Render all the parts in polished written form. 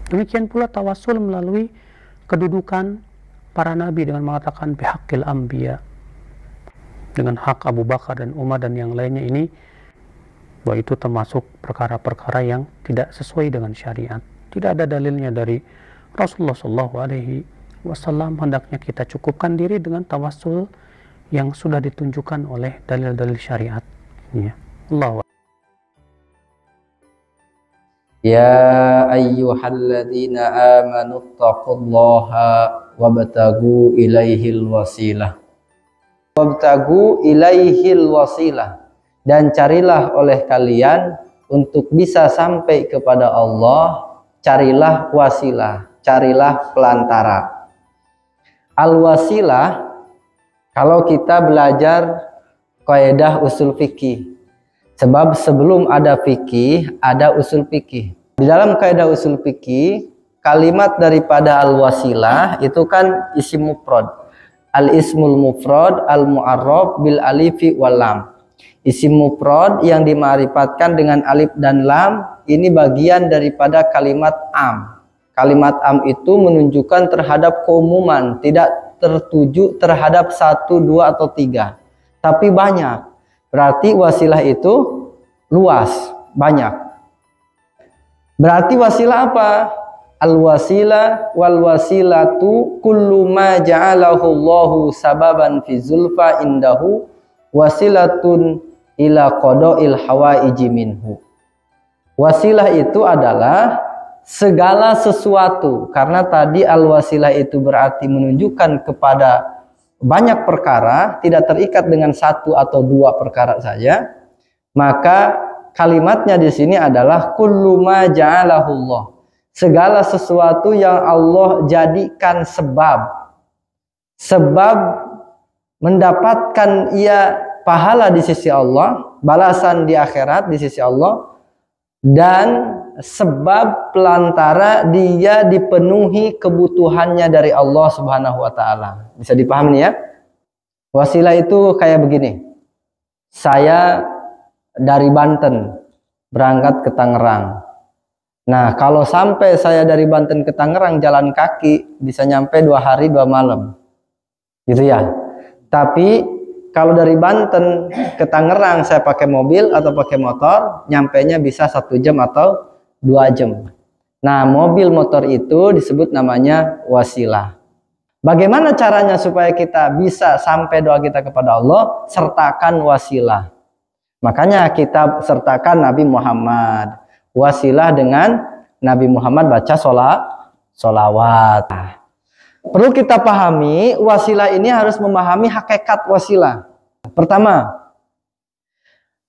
Demikian pula tawasul melalui kedudukan para nabi dengan mengatakan bihaqqil anbiya, dengan hak Abu Bakar dan Umar dan yang lainnya ini, bahwa itu termasuk perkara-perkara yang tidak sesuai dengan syariat. Tidak ada dalilnya dari Rasulullah SAW. Hendaknya kita cukupkan diri dengan tawasul yang sudah ditunjukkan oleh dalil-dalil syariat. Ya. Allah. Ya ayyuhalladzina amanu taqullaha wabtagu ilaihil wasilah. Wabtagu ilaihil wasilah. Dan carilah oleh kalian untuk bisa sampai kepada Allah, carilah wasilah, carilah pelantara. Al-wasilah, kalau kita belajar kaidah usul fikih, sebab sebelum ada fikih, ada usul fikih. Di dalam kaidah usul fikih, kalimat daripada al-wasilah itu kan isim mufrad. Al-ismul mufrad al-mu'arrab bil alifi wal lam. Isim mufrad yang dima'rifatkan dengan alif dan lam, ini bagian daripada kalimat am. Kalimat am itu menunjukkan terhadap keumuman, tidak tertuju terhadap 1, 2 atau 3, tapi banyak. Berarti wasilah itu luas, banyak. Berarti wasilah apa? Al-wasilah wal wasilatu kullu ma ja'alahu Allahu sababan fi zulfa indahu wasilatun ila qada'il hawaiji minhu. Wasilah itu adalah segala sesuatu, karena tadi al-wasilah itu berarti menunjukkan kepada banyak perkara, tidak terikat dengan 1 atau 2 perkara saja. Maka kalimatnya di sini adalah kullu ma ja'alahu Allah. Segala sesuatu yang Allah jadikan sebab mendapatkan ia pahala di sisi Allah, balasan di akhirat di sisi Allah, dan sebab pelantara dia dipenuhi kebutuhannya dari Allah Subhanahu wa taala. Bisa dipahami ya? Wasilah itu kayak begini. Saya dari Banten berangkat ke Tangerang. Nah, kalau sampai saya dari Banten ke Tangerang jalan kaki bisa nyampe 2 hari 2 malam. Gitu ya. Tapi kalau dari Banten ke Tangerang saya pakai mobil atau pakai motor, nyampenya bisa 1 jam atau 2 jam. Nah, mobil motor itu disebut namanya wasilah. Bagaimana caranya supaya kita bisa sampai doa kita kepada Allah? Sertakan wasilah. Makanya kita sertakan Nabi Muhammad. Wasilah dengan Nabi Muhammad baca sholawat. Perlu kita pahami, wasilah ini harus memahami hakikat wasilah. Pertama,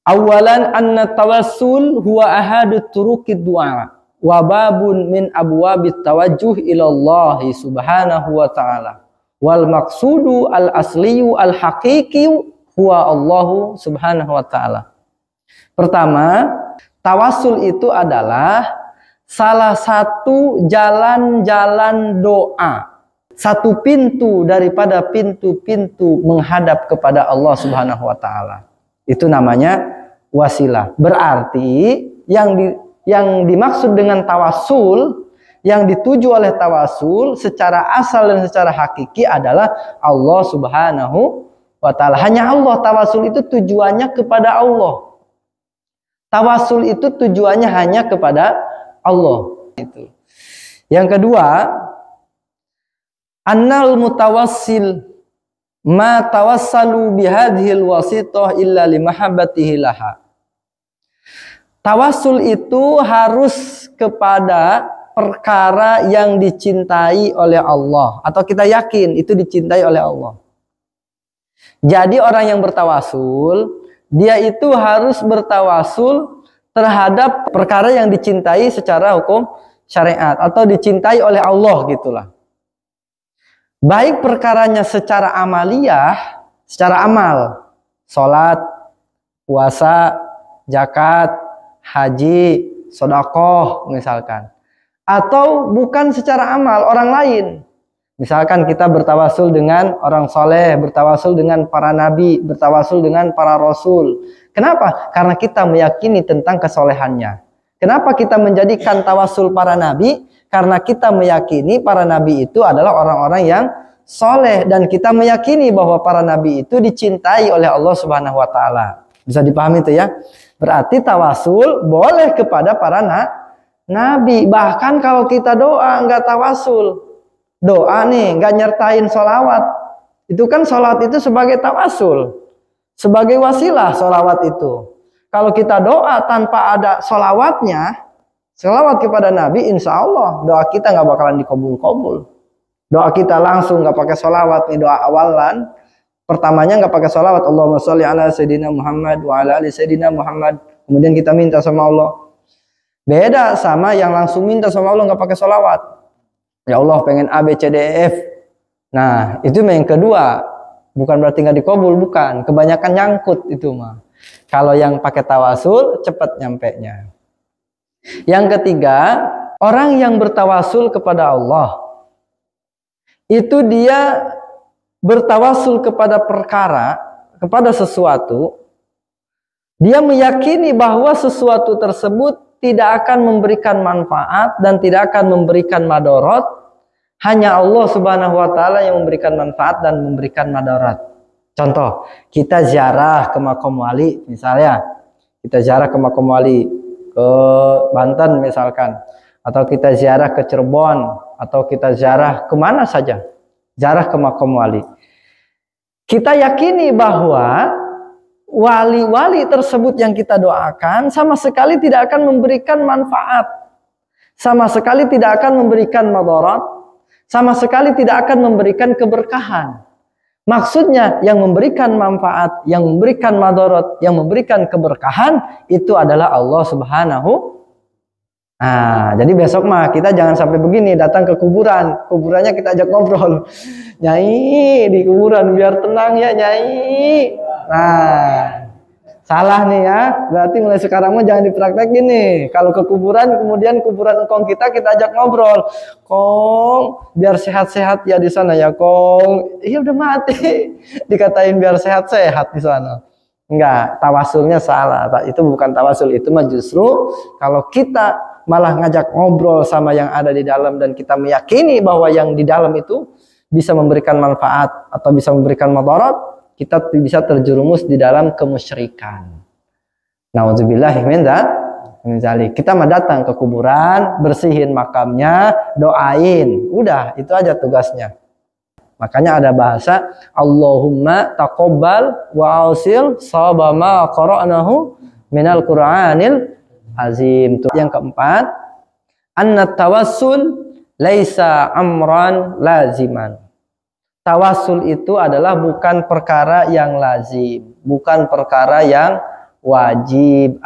awalan anna tawassul huwa ahadut turuqid du'a wa babun min abwabit tawajjuh ila Allah subhanahu wa ta'ala. Wal maqsudu al asliyu al haqiqi huwa Allah subhanahu wa ta'ala. Pertama, tawassul itu adalah salah satu jalan-jalan doa, satu pintu daripada pintu-pintu menghadap kepada Allah Subhanahu wa taala. Itu namanya wasilah. Berarti yang dimaksud dengan tawassul, yang dituju oleh tawassul secara asal dan secara hakiki adalah Allah Subhanahu wa taala. Hanya Allah. Tawassul itu tujuannya kepada Allah. Tawassul itu tujuannya hanya kepada Allah. Itu. Yang kedua, annal mutawassil ma tawassalu bihadhil wasitah illa limahabbatihi laha. Tawassul itu harus kepada perkara yang dicintai oleh Allah, atau kita yakin itu dicintai oleh Allah. Jadi orang yang bertawassul, dia itu harus bertawassul terhadap perkara yang dicintai secara hukum syariat atau dicintai oleh Allah gitulah. Baik perkaranya secara amaliyah, secara amal, sholat, puasa, zakat, haji, sedekah misalkan. Atau bukan secara amal orang lain. Misalkan kita bertawasul dengan orang soleh, bertawasul dengan para nabi, bertawasul dengan para rasul. Kenapa? Karena kita meyakini tentang kesolehannya. Kenapa kita menjadikan tawasul para nabi? Karena kita meyakini para nabi itu adalah orang-orang yang soleh, dan kita meyakini bahwa para nabi itu dicintai oleh Allah Subhanahu wa taala. Bisa dipahami itu ya? Berarti tawasul boleh kepada para nabi. Bahkan kalau kita doa nggak tawasul, doa nih nggak nyertain sholawat, itu kan sholawat itu sebagai tawasul, sebagai wasilah sholawat itu. Kalau kita doa tanpa ada sholawatnya, sholawat kepada Nabi, insya Allah doa kita nggak bakalan dikabul-kabul. Doa kita langsung nggak pakai sholawat nih, doa awalan pertamanya nggak pakai sholawat, Allahumma sholli ala sayyidina Muhammad wa ala ali sayyidina Muhammad, kemudian kita minta sama Allah. Beda sama yang langsung minta sama Allah nggak pakai sholawat. Ya Allah pengen A B C D E F. Nah itu yang kedua, bukan berarti nggak dikabul, bukan. Kebanyakan nyangkut itu mah. Kalau yang pakai tawasul cepat nyampenya. Yang ketiga, orang yang bertawasul kepada Allah itu dia bertawasul kepada perkara, kepada sesuatu. Dia meyakini bahwa sesuatu tersebut tidak akan memberikan manfaat dan tidak akan memberikan madorot. Hanya Allah Subhanahu wa taala yang memberikan manfaat dan memberikan madorot. Contoh, kita ziarah ke makam wali misalnya. Kita ziarah ke makam wali ke Banten misalkan, atau kita ziarah ke Cirebon, atau kita ziarah kemana saja, ziarah ke makam wali. Kita yakini bahwa wali-wali tersebut yang kita doakan sama sekali tidak akan memberikan manfaat, sama sekali tidak akan memberikan madarat, sama sekali tidak akan memberikan keberkahan. Maksudnya yang memberikan manfaat, yang memberikan madarat, yang memberikan keberkahan itu adalah Allah Subhanahu. Nah, jadi besok mah kita jangan sampai begini, datang ke kuburan, kuburannya kita ajak ngobrol. Nyai di kuburan biar tenang ya Nyai. Nah, salah nih ya. Berarti mulai sekarang mah jangan dipraktekin nih. Kalau ke kuburan, kemudian kuburan engkong kita ajak ngobrol. Kong, biar sehat-sehat ya di sana ya Kong. Iya udah mati. Dikatain biar sehat-sehat di sana. Enggak, tawasulnya salah. Itu bukan tawasul, itu mah justru kalau kita malah ngajak ngobrol sama yang ada di dalam dan kita meyakini bahwa yang di dalam itu bisa memberikan manfaat atau bisa memberikan madarat, kita bisa terjerumus di dalam kemusyrikan. Nauzubillah min dzalik. Kita mah datang ke kuburan, bersihin makamnya, doain. Udah, itu aja tugasnya. Makanya ada bahasa Allahumma taqabbal wa ausil sabama qara'nahu minal Qur'anil azim. Yang keempat, anna tawassul laisa amran laziman. Tawasul itu adalah bukan perkara yang lazim, bukan perkara yang wajib.